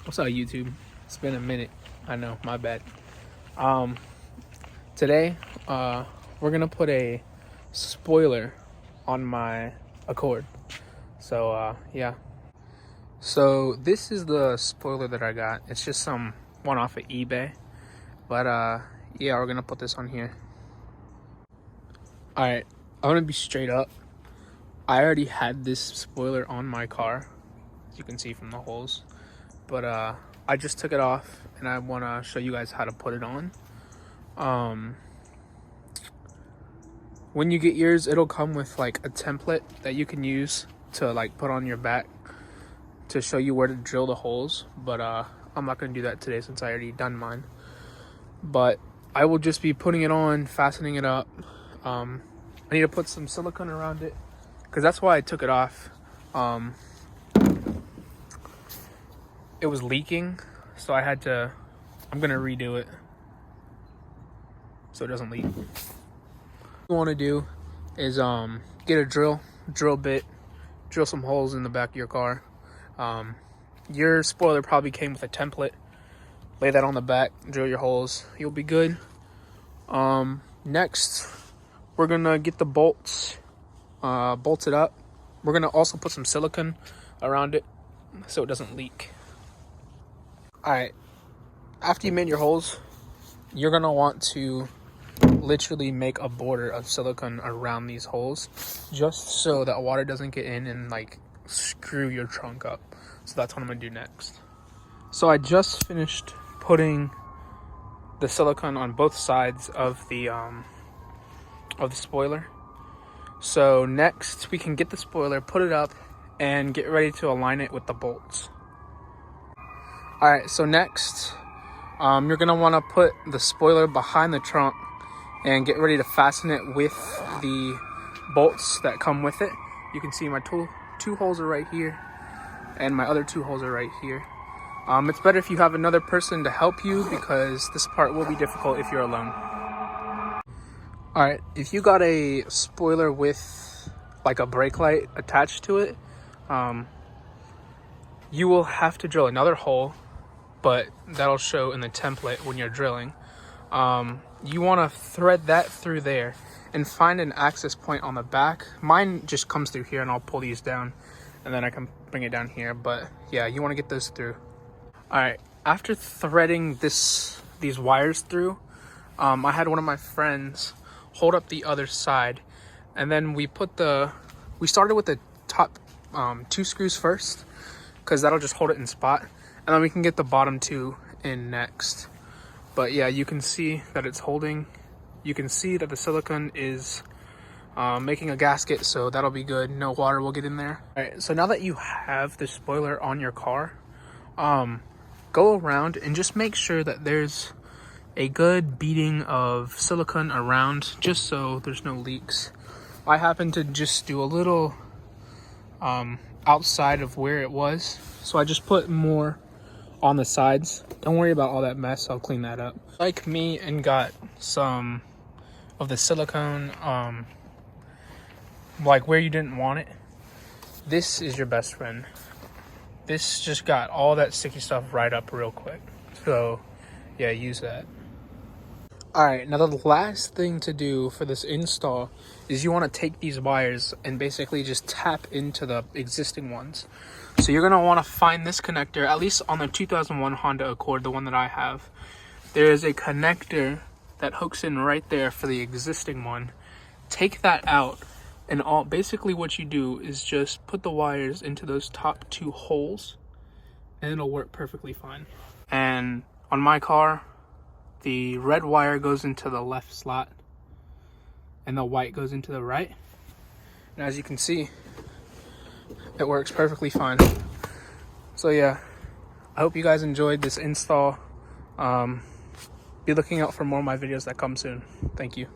What's up, YouTube? It's been a minute. I know, my bad. Today, we're gonna put a spoiler on my Accord. So, yeah. So this is the spoiler that I got. It's just some one off of eBay, but yeah, we're gonna put this on here. All right, I'm gonna be straight up. I already had this spoiler on my car, as you can see from the holes, but I just took it off and I want to show you guys how to put it on. When you get yours, it'll come with like a template that you can use to like put on your back to show you where to drill the holes, but I'm not going to do that today since I already done mine. But I will just be putting it on, fastening it up. I need to put some silicone around it because that's why I took it off. It was leaking, so I'm gonna redo it so it doesn't leak. What you want to do is get a drill bit, drill some holes in the back of your car. Your spoiler probably came with a template. Lay that on the back, drill your holes, you'll be good. Next, we're gonna get the bolts bolted up. We're gonna also put some silicone around it so it doesn't leak. All right, after you made your holes, you're gonna want to literally make a border of silicone around these holes just so that water doesn't get in and like screw your trunk up. So that's what I'm gonna do next. So I just finished putting the silicone on both sides of the spoiler. So next we can get the spoiler, put it up, and get ready to align it with the bolts. All right, so next you're gonna want to put the spoiler behind the trunk and get ready to fasten it with the bolts that come with it. You can see my two holes are right here and my other two holes are right here. It's better if you have another person to help you because this part will be difficult if you're alone. All right, if you got a spoiler with like a brake light attached to it, you will have to drill another hole, but that'll show in the template when you're drilling. You want to thread that through there and find an access point on the back. Mine just comes through here and I'll pull these down and then I can bring it down here. But yeah, you want to get those through. All right, after threading these wires through, I had one of my friends hold up the other side, and then we started with the top 2 screws first because that'll just hold it in spot, and then we can get the bottom 2 in next. But yeah, you can see that it's holding. You can see that the silicone is making a gasket, so that'll be good. No water will get in there. All right, so now that you have the spoiler on your car, go around and just make sure that there's a good beating of silicone around just so there's no leaks. I happen to just do a little outside of where it was, so I just put more on the sides. Don't worry about all that mess, I'll clean that up. Like me and got some of the silicone like where you didn't want it, this is your best friend. This just got all that sticky stuff right up real quick. So yeah, use that. All right, now the last thing to do for this install is you want to take these wires and basically just tap into the existing ones. So you're going to want to find this connector, at least on the 2001 Honda Accord, the one that I have. There is a connector that hooks in right there for the existing one. Take that out, and basically what you do is just put the wires into those top 2 holes, and it'll work perfectly fine. And on my car, the red wire goes into the left slot and the white goes into the right. And as you can see, it works perfectly fine. So yeah, I hope you guys enjoyed this install. Be looking out for more of my videos that come soon. Thank you.